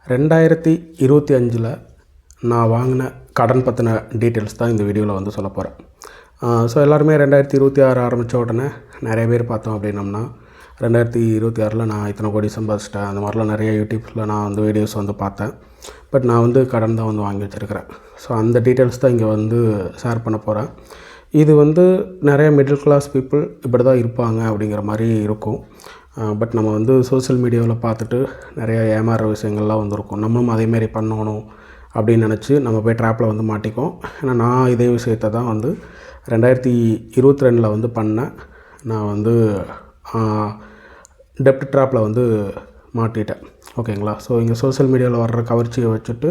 2025 நான் வாங்கின கடன் பற்றின டீட்டெயில்ஸ் தான் இந்த வீடியோவில் வந்து சொல்ல போகிறேன். ஸோ எல்லாருமே 2026 ஆரம்பித்த உடனே நிறைய பேர் பார்த்தோம் அப்படின்னம்னா 2026 நான் இத்தனை கோடி சம்பாதிச்சிட்டேன் அந்த மாதிரிலாம் நிறைய யூடியூப்ஸில் நான் வந்து வீடியோஸ் வந்து பார்த்தேன். பட் நான் வந்து கடன் தான் வந்து வாங்கி வச்சுருக்கிறேன். ஸோ அந்த டீட்டெயில்ஸ் தான் இங்கே வந்து ஷேர் பண்ண போகிறேன். இது வந்து நிறைய மிடில் கிளாஸ் பீப்புள் இப்படி தான் இருப்பாங்க அப்படிங்கிற மாதிரி இருக்கும். பட் நம்ம வந்து சோஷியல் மீடியாவில் பார்த்துட்டு நிறைய ஏமாறுற விஷயங்கள்லாம் வந்துருக்கும். நம்மளும் அதேமாரி பண்ணணும் அப்படின்னு நினச்சி நம்ம போய் ட்ராப்பில் வந்து மாட்டிக்கும். ஏன்னா நான் இதே விஷயத்தை தான் வந்து 2022 வந்து பண்ணேன். நான் வந்து டெப்ட் ட்ராப்பில் வந்து மாட்டிட்டேன். ஓகேங்களா? ஸோ இங்கே சோஷியல் மீடியாவில் வர்ற கவர்ச்சியை வச்சுட்டு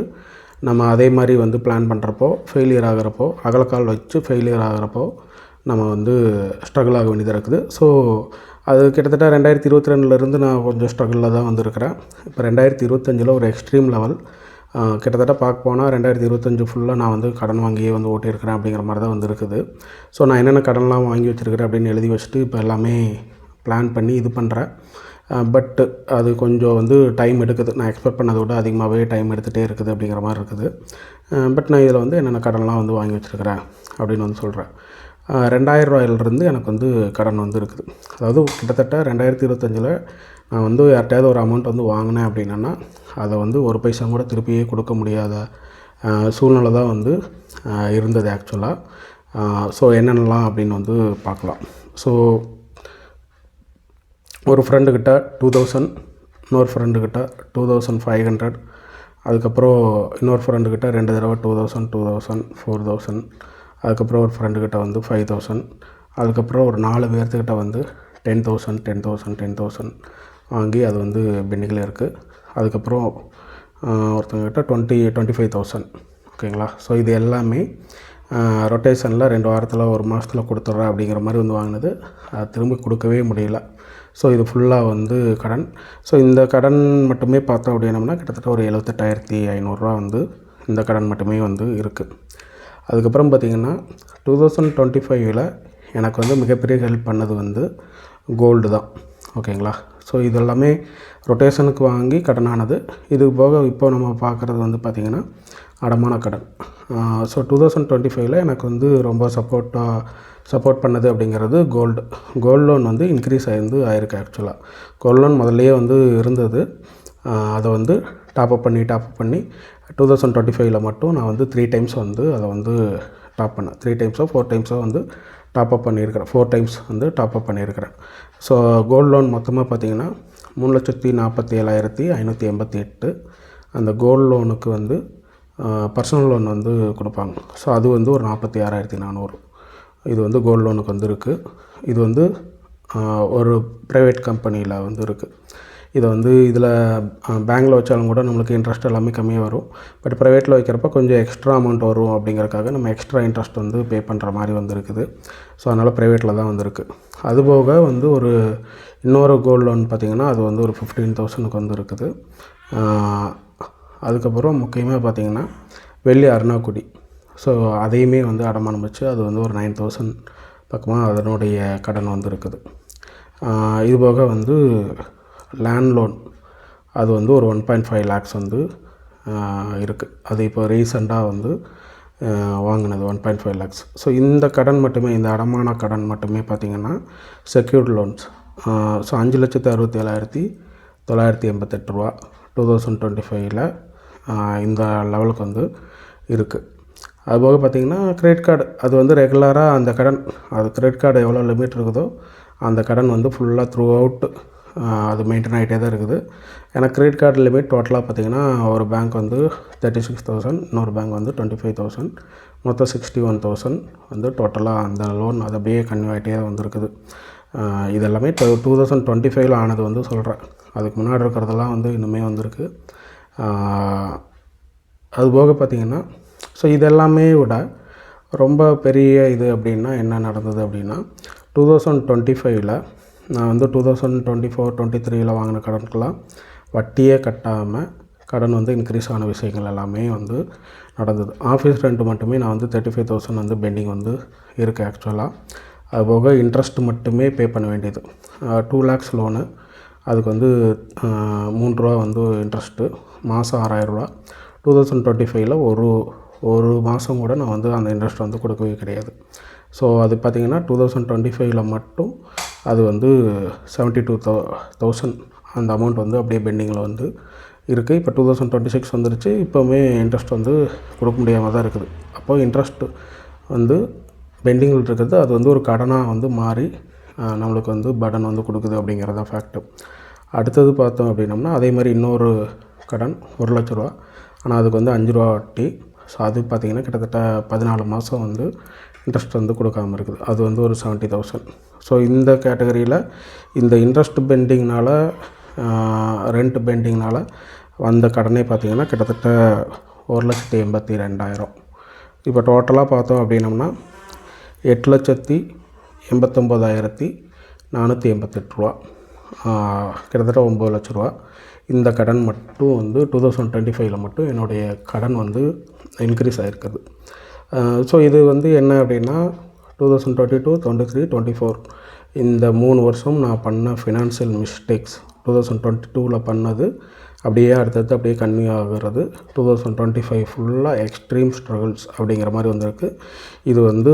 நம்ம அதே மாதிரி வந்து பிளான் பண்ணுறப்போ ஃபெயிலியர் ஆகிறப்போ அகலக்கால் வச்சு ஃபெயிலியர் ஆகிறப்போ நம்ம வந்து ஸ்ட்ரகிள் ஆக வேண்டியதாக இருக்குது. ஸோ அது கிட்டத்தட்ட 2022 நான் கொஞ்சம் ஸ்ட்ரகிளில் தான் வந்துருக்கிறேன். இப்போ 2025 ஒரு எக்ஸ்ட்ரீம் லெவல். கிட்டத்தட்ட பார்க்க போனால் 2025 ஃபுல்லாக நான் வந்து கடன் வாங்கியே வந்து ஓட்டியிருக்கிறேன் அப்படிங்கிற மாதிரி தான் வந்து இருக்குது. ஸோ நான் என்னென்ன கடன்லாம் வாங்கி வச்சுருக்கிறேன் அப்படின்னு எழுதி வச்சுட்டு இப்போ எல்லாமே பிளான் பண்ணி இது பண்ணுறேன். பட் அது கொஞ்சம் வந்து டைம் எடுக்குது. நான் எக்ஸ்பெக்ட் பண்ணதை விட அதிகமாகவே டைம் எடுத்துகிட்டே இருக்குது அப்படிங்கிற மாதிரி இருக்குது. பட் நான் இதில் வந்து என்னென்ன கடன்லாம் வந்து வாங்கி வச்சுருக்கிறேன் அப்படின்னு வந்து சொல்கிறேன். 2000 ரூபாயிலிருந்து எனக்கு வந்து கடன் வந்து இருக்குது. அதாவது கிட்டத்தட்ட 2025 நான் வந்து யார்கிட்டையாவது ஒரு அமௌண்ட் வந்து வாங்கினேன் அப்படின்னா அதை வந்து ஒரு பைசா கூட திருப்பியே கொடுக்க முடியாத சூழ்நிலை தான் வந்து இருந்தது ஆக்சுவலாக. ஸோ என்னென்னலாம் அப்படின்னு வந்து பார்க்கலாம். ஸோ ஒரு ஃப்ரெண்டுக்கிட்ட 2000, இன்னொரு ஃப்ரெண்டுக்கிட்ட 2500, அதுக்கப்புறம் இன்னொரு ஃப்ரெண்டுக்கிட்ட 2 தடவை 2000, 4000, அதுக்கப்புறம் ஒரு ஃப்ரெண்டுக்கிட்ட வந்து 5000, அதுக்கப்புறம் ஒரு 4 பேர்த்துக்கிட்ட வந்து 10,000 வாங்கி அது வந்து பெண்டிங்கில் இருக்குது. அதுக்கப்புறம் ஒருத்தவங்கக்கிட்ட 25,000. ஓகேங்களா? ஸோ இது எல்லாமே ரொட்டேஷனில் 2 வாரத்தில் 1 மாதத்தில் கொடுத்துட்றேன் அப்படிங்கிற மாதிரி வந்து வாங்கினது. அது திரும்பி கொடுக்கவே முடியல. ஸோ இது ஃபுல்லாக வந்து கடன். ஸோ இந்த கடன் மட்டுமே பார்த்தோம் அப்படின்னம்னா கிட்டத்தட்ட ஒரு 78,500 வந்து இந்த கடன் மட்டுமே வந்து இருக்குது. அதுக்கப்புறம் பார்த்திங்கன்னா 2025 எனக்கு வந்து மிகப்பெரிய ஹெல்ப் பண்ணது வந்து கோல்டு தான். ஓகேங்களா? ஸோ இதெல்லாமே ரொட்டேஷனுக்கு வாங்கி கடனானது. இது போக இப்போ நம்ம பார்க்குறது வந்து பார்த்திங்கன்னா அடமான கடன். ஸோ 2025 எனக்கு வந்து ரொம்ப சப்போர்ட் பண்ணது அப்படிங்கிறது கோல்டு லோன் வந்து இன்க்ரீஸ் ஆயிருக்கு ஆக்சுவலாக. கோல்டு லோன் முதல்லையே வந்து இருந்தது. அதை வந்து டாப்அப் பண்ணி 2025 மட்டும் நான் வந்து 3 டைம்ஸ் வந்து அதை வந்து டாப் பண்ணேன். 3 டைம்ஸோ 4 டைம்ஸோ வந்து டாப்அப் பண்ணியிருக்கிறேன். 4 டைம்ஸ் வந்து டாப்அப் பண்ணியிருக்கிறேன். ஸோ கோல்டு லோன் மொத்தமாக பார்த்திங்கன்னா 3,47,588. அந்த கோல்டு லோனுக்கு வந்து பர்சனல் லோன் வந்து கொடுப்பாங்க. ஸோ அது வந்து ஒரு 46,400. இது வந்து கோல்டு லோனுக்கு வந்து இருக்குது. இது வந்து ஒரு ப்ரைவேட் கம்பெனியில் வந்து இருக்குது. இதை வந்து இதில் பேங்க்கில் வச்சாலும் கூட நம்மளுக்கு இன்ட்ரெஸ்ட் எல்லாமே கம்மியாக வரும். பட் ப்ரைவேட்டில் வைக்கிறப்ப கொஞ்சம் எக்ஸ்ட்ரா அமௌண்ட் வரும் அப்படிங்கிறக்காக நம்ம எக்ஸ்ட்ரா இன்ட்ரெஸ்ட் வந்து பே பண்ணுற மாதிரி வந்துருக்குது. ஸோ அதனால் ப்ரைவேட்டில் தான் வந்துருக்கு. அதுபோக வந்து ஒரு இன்னொரு கோல்டு லோன் பார்த்திங்கன்னா அது வந்து ஒரு 15,000 வந்து இருக்குது. அதுக்கப்புறம் முக்கியமாக பார்த்திங்கன்னா வெள்ளி அருணாக்குடி. ஸோ அதையுமே வந்து அடமானம் வச்சு அது வந்து ஒரு 9,000 பக்கமாக அதனுடைய கடன் வந்து இருக்குது. இது போக வந்து லேண்ட் லோன் அது வந்து ஒரு 1.5 lakhs வந்து இருக்குது. அது இப்போ ரீசெண்டாக வந்து வாங்கினது 1.5 lakhs. ஸோ இந்த கடன் மட்டுமே, இந்த அடமான கடன் மட்டுமே பார்த்திங்கன்னா செக்யூர்ட் லோன்ஸ். ஸோ 5,67,988 ரூபா 2025 இந்த லெவலுக்கு வந்து இருக்குது. அதுபோக பார்த்திங்கன்னா கிரெடிட் கார்டு அது வந்து ரெகுலராக அந்த கடன், அது கிரெடிட் கார்டு எவ்வளோ லிமிட் இருக்குதோ அந்த கடன் வந்து ஃபுல்லாக த்ரூ அவுட் அது மெயின்டைன் ஆகிட்டே தான் இருக்குது. எனக்கு கிரெடிட் கார்டு லிமிட் டோட்டலாக பார்த்திங்கன்னா ஒரு பேங்க் வந்து 36,000, இன்னொரு பேங்க் வந்து 25,000, மொத்தம் 61,000 வந்து டோட்டலாக அந்த லோன் அது அப்படியே கன்டினியூ ஆகிட்டே தான் வந்துருக்குது. இது எல்லாமே 2025 ஆனது வந்து சொல்கிறேன். அதுக்கு முன்னாடி இருக்கிறதெல்லாம் வந்து இன்னுமே வந்திருக்கு. அதுபோக பார்த்திங்கன்னா ஸோ இதெல்லாமே விட ரொம்ப பெரிய இது அப்படின்னா என்ன நடந்தது அப்படின்னா 2025 நான் வந்து 2024-23 வாங்கின கடனுக்கெல்லாம் வட்டியே கட்டாமல் கடன் வந்து இன்க்ரீஸ் ஆன விஷயங்கள் எல்லாமே வந்து நடந்தது. ஆஃபீஸ் ரெண்ட் மட்டுமே நான் வந்து 35,000 வந்து பெண்டிங் வந்து இருக்குது ஆக்சுவலாக. அதுபோக இன்ட்ரெஸ்ட் மட்டுமே பே பண்ண வேண்டியது 2 lakhs லோனு. அதுக்கு வந்து ரூ. 3 வந்து இன்ட்ரெஸ்ட்டு, மாதம் ரூ. 6,000. 2025ல் ஒரு மாதம் கூட நான் வந்து அந்த இன்ட்ரெஸ்ட் வந்து கொடுக்கவே கிடையாது. ஸோ அது பார்த்திங்கன்னா 2025ல் மட்டும் அது வந்து 72,000 அந்த அமௌண்ட் வந்து அப்படியே பெண்டிங்கில் வந்து இருக்குது. இப்போ 2026 வந்துருச்சு. இப்போவுமே இன்ட்ரெஸ்ட் வந்து கொடுக்க முடியாமல் தான் இருக்குது. அப்போது இன்ட்ரெஸ்ட்டு வந்து பெண்டிங்கில் இருக்கிறது அது வந்து ஒரு கடனாக வந்து மாறி நம்மளுக்கு வந்து பர்டன் வந்து கொடுக்குது அப்படிங்கிறது தான் ஃபேக்ட்டு. அடுத்தது பார்த்தோம் அப்படின்னம்னா அதே மாதிரி இன்னொரு கடன் ரூ. 1,00,000. ஆனால் அதுக்கு வந்து ரூ. 5 வட்டி. ஸோ அது பார்த்திங்கன்னா கிட்டத்தட்ட 14 மாதம் வந்து இன்ட்ரெஸ்ட் வந்து கொடுக்காமல் இருக்குது. அது வந்து ஒரு 70,000. ஸோ இந்த கேட்டகரியில் இந்த இன்ட்ரெஸ்ட் பெண்டிங்னால் ரெண்ட் பெண்டிங்னால் வந்த கடனே பார்த்திங்கன்னா கிட்டத்தட்ட 1,82,000. இப்போ டோட்டலாக பார்த்தோம் அப்படின்னம்னா 8,89,488 கிட்டத்தட்ட 9 லட்ச ரூபா. இந்த கடன் மட்டும் வந்து 2025ல் மட்டும் என்னுடைய கடன் வந்து இன்க்ரீஸ் ஆகிருக்குது. ஸோ இது வந்து என்ன அப்படின்னா 2022, 23, 24 இந்த 3 வருஷம் நான் பண்ண ஃபினான்ஷியல் மிஸ்டேக்ஸ் 2022ல் பண்ணது அப்படியே அடுத்தடுத்து அப்படியே கன்டினியூ ஆகிறது. 2025 ஃபுல்லாக எக்ஸ்ட்ரீம் ஸ்ட்ரகிள்ஸ் அப்படிங்கிற மாதிரி வந்திருக்கு. இது வந்து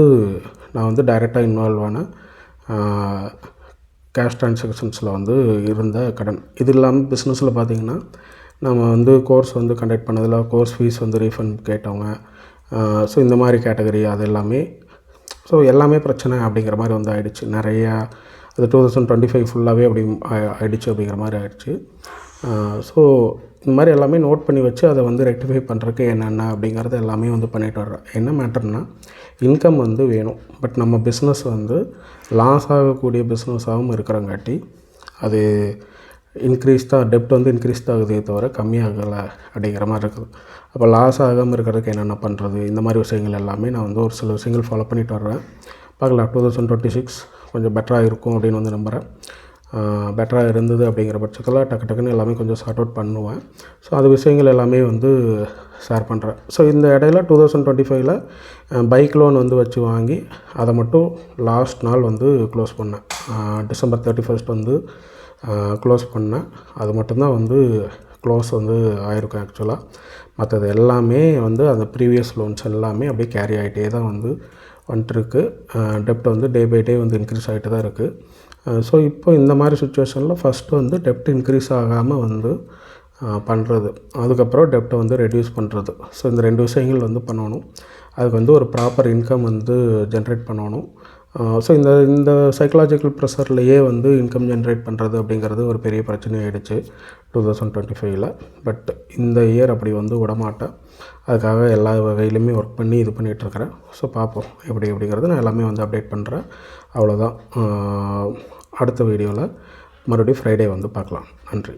நான் வந்து டைரெக்டாக இன்வால்வ் ஆன கேஷ் ட்ரான்சாக்ஷன்ஸில் வந்து இருந்த கடன். இது இல்லாமல் பிஸ்னஸில் பார்த்திங்கன்னா நம்ம வந்து கோர்ஸ் வந்து கண்டக்ட் பண்ணதில் கோர்ஸ் ஃபீஸ் வந்து ரீஃபண்ட் கேட்டவங்க, ஸோ இந்த மாதிரி கேட்டகரி அது எல்லாமே, ஸோ எல்லாமே பிரச்சனை அப்படிங்கிற மாதிரி வந்து ஆகிடுச்சு. நிறையா அது 2025 ஃபுல்லாகவே அப்படி ஆகிடுச்சு அப்படிங்கிற மாதிரி ஆகிடுச்சு. ஸோ இந்த மாதிரி எல்லாமே நோட் பண்ணி வச்சு அதை வந்து ரெக்டிஃபை பண்ணுறதுக்கு என்னென்ன அப்படிங்கிறது எல்லாமே வந்து பண்ணிட்டு வர்றேன். என்ன மேட்டர்னால் இன்கம் வந்து வேணும், பட் நம்ம பிஸ்னஸ் வந்து லாஸ் ஆகக்கூடிய பிஸ்னஸாகவும் இருக்கிறங்காட்டி அது இன்க்ரீஸ் தான், டெப்ட் வந்து இன்க்ரீஸ் தான் ஆகுதே தவிர கம்மியாகலை அப்படிங்கிற மாதிரி இருக்குது. அப்போ லாஸ் ஆகாமல் இருக்கிறதுக்கு என்னென்ன பண்ணுறது, இந்த மாதிரி விஷயங்கள் எல்லாமே நான் வந்து ஒரு சில விஷயங்கள் ஃபாலோ பண்ணிட்டு வர்றேன். பார்க்கலாம் 2026 கொஞ்சம் பெட்டராக இருக்கும் அப்படின்னு வந்து நம்புகிறேன். பெட்டராக இருந்தது அப்படிங்கிற பட்சத்தில் டக்குன்னு எல்லாமே கொஞ்சம் சார்ட் அவுட் பண்ணுவேன். ஸோ அது விஷயங்கள் எல்லாமே வந்து ஷேர் பண்ணுறேன். ஸோ இந்த இடையில 2025ல் பைக் லோன் வந்து வச்சு வாங்கி அதை மட்டும் லாஸ்ட் நாள் வந்து க்ளோஸ் பண்ணேன். December 31 வந்து க்ளோஸ் பண்ணேன். அது மட்டும்தான் வந்து க்ளோஸ் வந்து ஆயிருக்கும் ஆக்சுவலாக. மற்றது எல்லாமே வந்து அந்த ப்ரீவியஸ் லோன்ஸ் எல்லாமே அப்படியே கேரி ஆகிட்டே தான் வந்து வந்துட்டுருக்கு. டெப்ட் வந்து டே பை டே வந்து இன்க்ரீஸ் ஆகிட்டு தான் இருக்குது. ஸோ இப்போ இந்த மாதிரி சுச்சுவேஷனில் ஃபஸ்ட்டு வந்து டெப்ட் இன்க்ரீஸ் ஆகாமல் வந்து பண்ணுறது, அதுக்கப்புறம் டெப்ட்டை வந்து ரெடியூஸ் பண்ணுறது. ஸோ இந்த 2 விஷயங்கள் வந்து பண்ணணும். அதுக்கு வந்து ஒரு ப்ராப்பர் இன்கம் வந்து ஜென்ரேட் பண்ணணும். ஸோ இந்த சைக்கலாஜிக்கல் ப்ரெஷர்லேயே வந்து இன்கம் ஜென்ரேட் பண்ணுறது அப்படிங்கிறது ஒரு பெரிய பிரச்சனையாகிடுச்சு 2025ல். பட் இந்த இயர் அப்படி வந்து விடமாட்டேன். அதுக்காக எல்லா வகையிலுமே ஒர்க் பண்ணி இது பண்ணிகிட்ருக்கிறேன். ஸோ பார்ப்போம் எப்படி அப்படிங்கிறது நான் எல்லாமே வந்து அப்டேட் பண்ணுறேன். அவ்வளோதான். அடுத்த வீடியோவில் மறுபடியும் ஃப்ரைடே வந்து பார்க்கலாம். நன்றி.